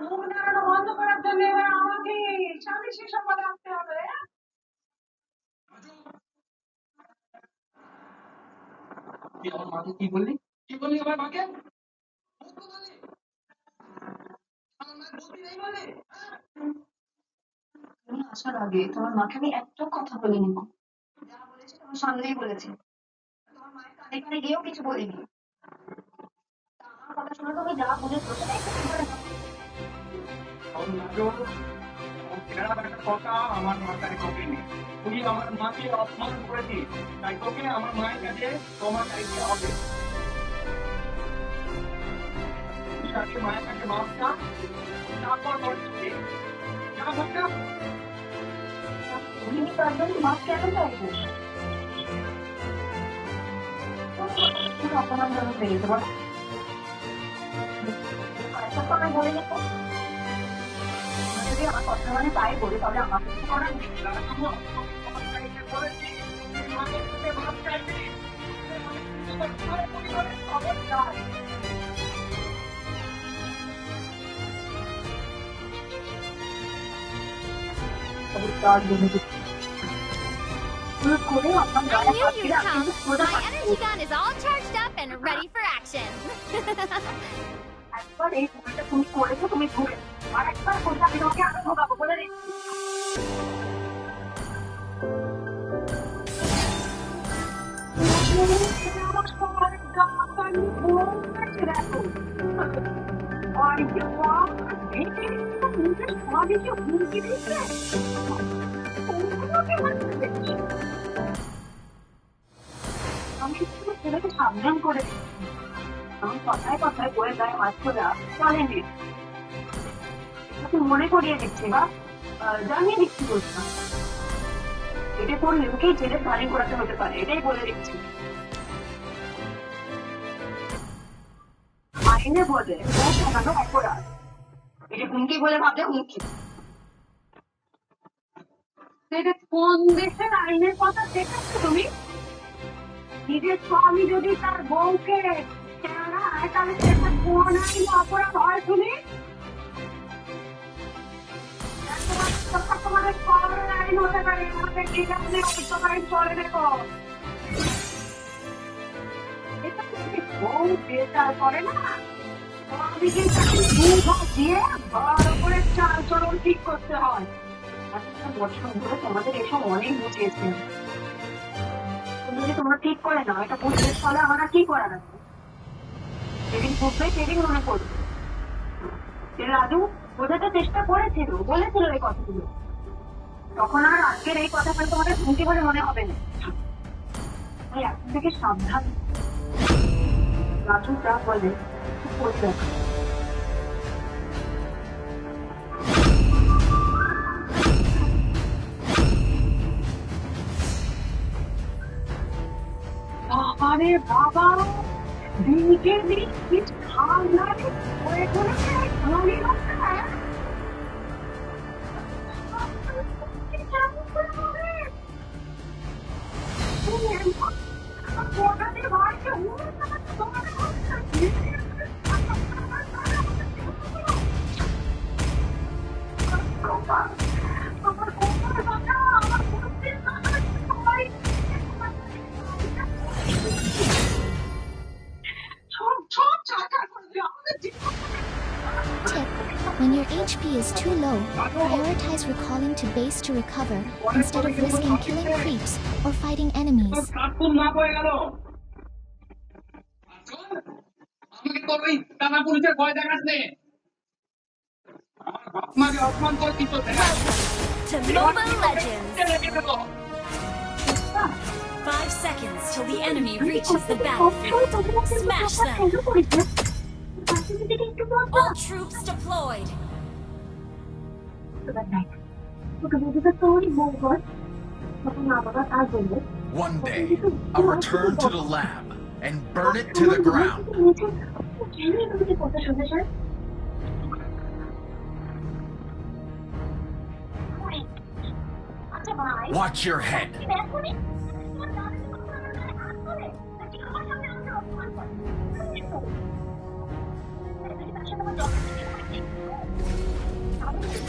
মুখ নাড়ানো বন্ধ করার জন্য এবার আমাকে সালিশি সভায় আসতে হবে। তুই আমার মাকে কি বললি? কি বললি আমার মাকে? মুখ তো বললি। আমার মায়ের বুদ্ধি নেই বললি? তুমি আসার আগে তোমার মাকে আমি একটা কথা বলিনি মা। যা বলেছি তোমার সামনেই বলেছি। তোমার মায়ের কানে কানে গিয়েও কিছু বলিনি। তা আমার কথা শুনে তুমি যা বুঝেছো সেটাই তুমি করে নাও। কথা আমার মাথায় ঢোকেনি। তুই আমার মাকে অপমান করেছিস, তাই তোকে আমার মায়ের কাছে ক্ষমা চাইতে হবে। তুই আগে মায়ের কাছে মাপ চা, তারপর বলছি যা বলটা। তুমি তার জন্য মাপ কেন চাইবো? তুমি অপমান যেন হয়ে যেতে পারো। আরেকটা তো আমি বলিনি তো। তুমি যদি আমার কথা মানে তাই বলি তাহলে আমার কিছু করার নেই। তার জন্য করে আমার I knew you'd come. My energy gun is all charged up and ready for action. একবার এই ভুলটা তুমি করেছো, তুমি ভুলে আর একবার করলে আমি তোমাকে আরো ভোগাবো বলে দিচ্ছি। আমি শুধু ছেলেকে সাবধান করে দিচ্ছি। আমি কথায় কথায় বয়ে গায়ে হাত খোঁজা চলেনি। মনে করিয়ে দিচ্ছি বা জানিয়ে দিচ্ছি বলছিলাম। এটা করলে ওকেই জেলে ধারি করাতে হতে পারে, এটাই বলে দিচ্ছি। আইনে বলে সাধারণ অপরাধ। এটা হুমকি বলে ভাবলে হুমকি। এটা কোন দেশের আইনের কথা দেখাচ্ছ তুমি? নিজের স্বামী যদি তার বউকে চেনায় তাহলে সেটা কোন আইনে অপরাধ হয় শুনি? তোমাদের শহরের আইন হতে পারে, আমাদের গ্রামে অবশ্য আইন চলে দেখো। এটা যদি বউ বেচার করে না, স্বামীকে দিয়ে ভালো করে চাল চলন ঠিক করতে হয়। এতটা বছর ধরে তোমাদের এসব অনেক বুঝিয়েছে, কিন্তু যদি তোমরা ঠিক করে নাও এটা বুঝতে তাহলে আমার আর কি করার আছে? যেদিন বুঝবে সেদিন মনে পড়বে। রাজু বোঝাতে চেষ্টা করেছিল, বলেছিল এই কথাগুলো, তখন আর আজকের এই কথাগুলো তোমাদের হুমকি বলে মনে হবে না। আমি এখন থেকে সাবধান। রাজু যা বলে করতে হবে। বাবারে বাবা, দিনকে দিন কি ঠান্ডা হয়ে চলেছে। Tip: when your HP is too low, prioritize recalling to base to recover instead of risking killing creeps or fighting enemies. আমাকে তোর ওই টানা পুলিশের ভয় দেখাস নে। আমার বাপ মাকে অপমান করছিস তো দেখাস। To Mobile Legends. 5 seconds till the enemy reaches the battlefield. Smash them. All troops deployed. One day, I'll return to the lab and burn it to the ground. Watch your head.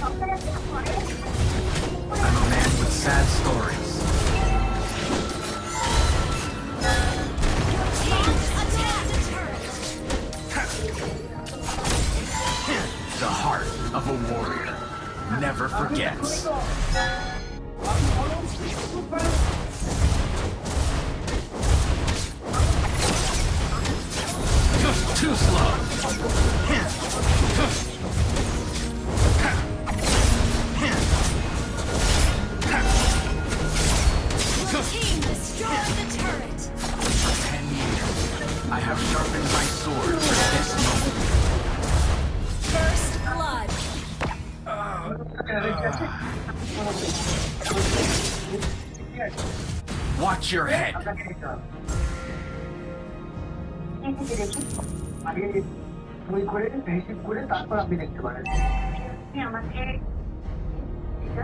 I'm a man with sad stories. The heart of a warrior never forgets. Too slow. Team, destroy the turret. For 10 years, I have sharpened my sword for this moment. First blood. Watch your head. দেখি আগে বই করে receive করে তারপর আপনি দেখতে পারেন। আপনি আমাকে এটা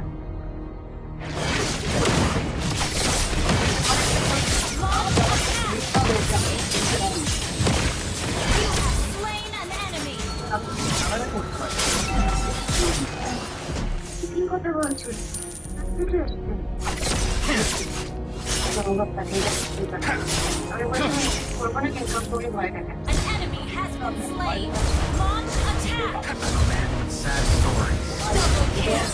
You have slain an enemy. কি কথা বলছো? বুঝতে আমি করবো না কিন্তু তোকে ভয় থাকে An enemy has been slain. Launch attack. I'm a man with sad stories. Double kill.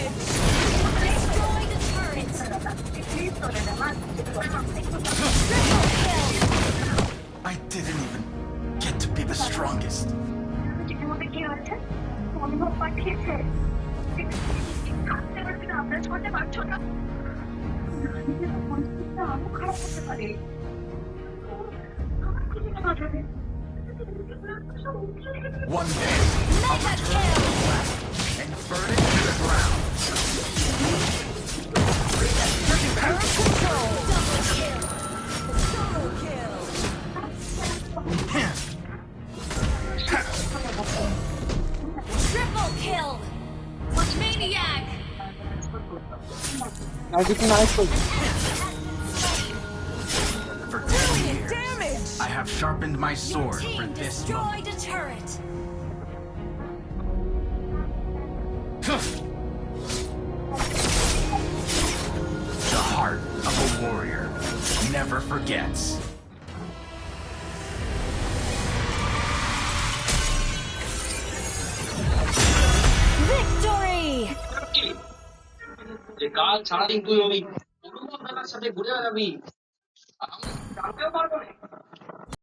Destroy the turret. I didn't even get to be the strongest. চিঠির মধ্যে কি হয়েছে অনুভব পাঠিয়েছে থাকতে পারছি না আন্দাজ করতে পারছো না পরিস্থিতিটা আরো খারাপ হতে পারে আমার কিছু না বাজাবে One day, I'll Mega return to the lab and burn it to the ground. Triple kill. Maniac. For 10 years, I have sharpened my sword for Team this moment. destroyed a turret. The heart of a warrior never forgets. Victory. যে কাল সারাদিন তুই ওই অনুভব দাদার সাথে ঘুরে বেড়াবি, আমি জানতেও পারবো না।